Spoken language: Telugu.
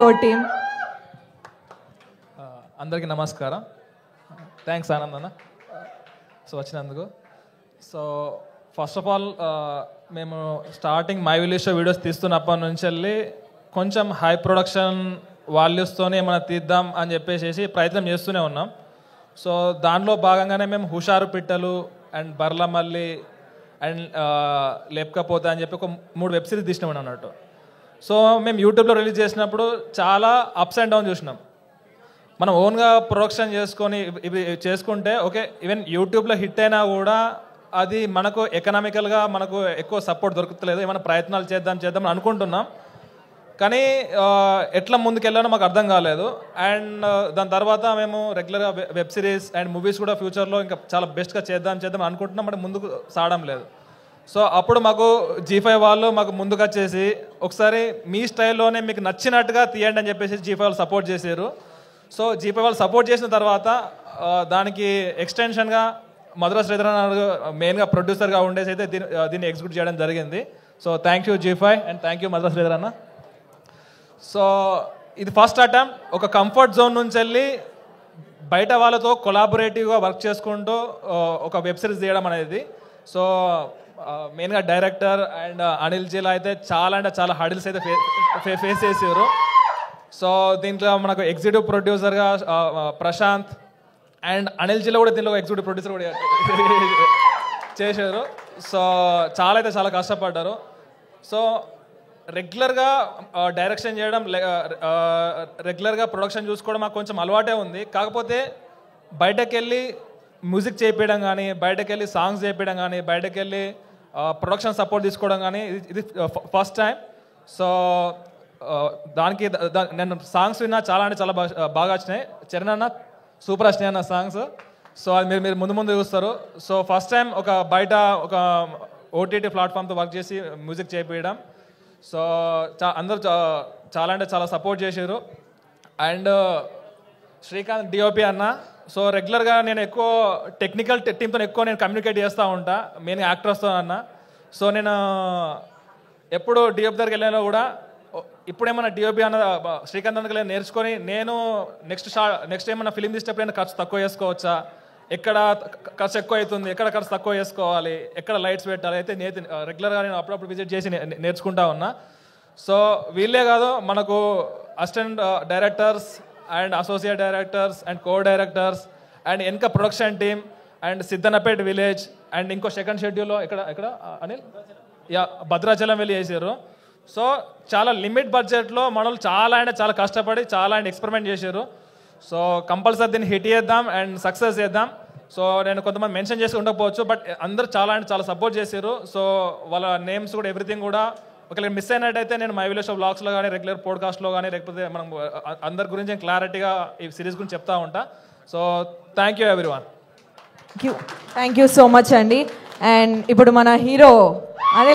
టీమ్ అందరికీ నమస్కారం. థ్యాంక్స్ ఆనంద్ అన్న సో వచ్చినందుకు. సో ఫస్ట్ ఆఫ్ ఆల్ మేము starting my village show videos తీస్తున్నప్పటి నుంచి వెళ్ళి కొంచెం హై ప్రొడక్షన్ వాల్యూస్తోనే ఏమైనా తీద్దాం అని చెప్పేసి ప్రయత్నం చేస్తూనే ఉన్నాం. సో దాంట్లో భాగంగానే మేము హుషారు పిట్టలు అండ్ బర్లమల్లి అండ్ లేపకపోతే అని చెప్పి ఒక 3 వెబ్ సిరీస్ తీసినాం అన్నట్టు. సో మేము యూట్యూబ్లో రిలీజ్ చేసినప్పుడు చాలా అప్స్ అండ్ డౌన్ చూసినాం. మనం ఓన్గా ప్రొడక్షన్ చేసుకొని ఇవి చేసుకుంటే ఓకే, ఈవెన్ యూట్యూబ్లో హిట్ అయినా కూడా అది మనకు ఎకనామికల్గా మనకు ఎక్కువ సపోర్ట్ దొరుకుతలేదు. ఏమైనా ప్రయత్నాలు చేద్దాం అనుకుంటున్నాం, కానీ ఎట్లా ముందుకెళ్ళానో మాకు అర్థం కాలేదు. అండ్ దాని తర్వాత మేము రెగ్యులర్గా వెబ్ సిరీస్ అండ్ మూవీస్ కూడా ఫ్యూచర్లో ఇంకా చాలా బెస్ట్గా చేద్దాం అనుకుంటున్నాం, బట్ ముందుకు సాగడం లేదు. సో అప్పుడు మాకు G5 వాళ్ళు మాకు ముందుకు వచ్చేసి ఒకసారి మీ స్టైల్లోనే మీకు నచ్చినట్టుగా తీయండి అని చెప్పేసి G5 వాళ్ళు సపోర్ట్ చేశారు. సో G5 వాళ్ళు సపోర్ట్ చేసిన తర్వాత దానికి ఎక్స్టెన్షన్గా మధుర శ్రీధరన్ మెయిన్గా ప్రొడ్యూసర్గా ఉండేసి అయితే దీన్ని ఎగ్జిక్యూట్ చేయడం జరిగింది. So thank you G5 and thank you Madhura Sridharan అన్న. సో ఇది ఫస్ట్ అటెంప్ట్. ఒక కంఫర్ట్ జోన్ నుంచి వెళ్ళి బయట వాళ్ళతో కొలాబొరేటివ్గా వర్క్ చేసుకుంటూ ఒక వెబ్ సిరీస్ తీయడం అనేది. సో మెయిన్గా డైరెక్టర్ అండ్ అనిల్ జిలా అయితే చాలా హడిల్స్ అయితే ఫేస్ చేసారు. సో దీంట్లో మనకు ఎగ్జిక్యూటివ్ ప్రొడ్యూసర్గా ప్రశాంత్ అండ్ అనిల్ జిలా కూడా దీంట్లో ఎగ్జిక్యూటివ్ ప్రొడ్యూసర్ కూడా చేశారు. సో చాలా కష్టపడ్డారు. సో రెగ్యులర్గా డైరెక్షన్ చేయడం, రెగ్యులర్గా ప్రొడక్షన్ చూసుకోవడం మాకు కొంచెం అలవాటే ఉంది. కాకపోతే బయటకు వెళ్ళి మ్యూజిక్ చేయించడం కానీ, బయటకు వెళ్ళి సాంగ్స్ చేయించడం కానీ, బయటకు వెళ్ళి ప్రొడక్షన్ సపోర్ట్ తీసుకోవడం కానీ ఇది ఫస్ట్ టైం. సో దానికి నేను సాంగ్స్ విన్నా చాలా బాగా వచ్చినాయి. చరణ్ అన్న సూపర్ వచ్చినాయి అన్న సాంగ్స్. సో అది మీరు ముందు చూస్తారు. సో ఫస్ట్ టైం ఒక బయట ఒక OTT ప్లాట్ఫామ్తో వర్క్ చేసి మ్యూజిక్ చేయించడం. సో అందరూ చాలా సపోర్ట్ చేశారు. అండ్ శ్రీకాంత్ DOP అన్న. సో రెగ్యులర్గా నేను ఎక్కువ టెక్నికల్ టీంతో ఎక్కువ నేను కమ్యూనికేట్ చేస్తూ ఉంటా, మెయిన్గా యాక్టర్స్తో అన్న. సో నేను ఎప్పుడు DOP దగ్గరికి వెళ్ళినా కూడా ఇప్పుడేమన్నా DOP అన్న శ్రీకాంత్ అన్నకి నేర్చుకొని నేను నెక్స్ట్ ఏమన్నా ఫిలిం తీసేటప్పుడు ఖర్చు తక్కువ చేసుకోవచ్చా, ఎక్కడ ఖర్చు ఎక్కువ అవుతుంది, ఎక్కడ ఖర్చు తక్కువ చేసుకోవాలి, ఎక్కడ లైట్స్ పెట్టాలి అయితే రెగ్యులర్గా నేను అప్పుడప్పుడు విజిట్ చేసి నేర్చుకుంటా ఉన్నా. సో వీళ్ళే కాదు, మనకు assistant directors and associate directors and codirectors and వెనక production team and Siddhannapet village and ఇంకో సెకండ్ షెడ్యూల్లో ఇక్కడ అనిల్ భద్రాచలం వెళ్ళి చేశారు. సో చాలా లిమిట్ బడ్జెట్లో మనలు చాలా కష్టపడి ఎక్స్పెరిమెంట్ చేశారు. సో కంపల్సరీ దీన్ని హిట్ చేద్దాం అండ్ సక్సెస్ చేద్దాం. సో నేను కొంతమంది మెన్షన్ చేసి ఉండకపోవచ్చు, బట్ అందరూ చాలా సపోర్ట్ చేశారు. సో వాళ్ళ నేమ్స్ కూడా ఎవ్రీథింగ్ కూడా ఒకవేళ మిస్ అయినట్టయితే నేను మై విలేజ్ బ్లాగ్స్లో కానీ రెగ్యులర్ పోడ్కాస్ట్లో కానీ లేకపోతే మనం అందరి గురించి క్లారిటీగా ఈ సిరీస్ గురించి చెప్తా ఉంటా. So thank you everyone. Thank you so much అండి. అండ్ ఇప్పుడు మన హీరో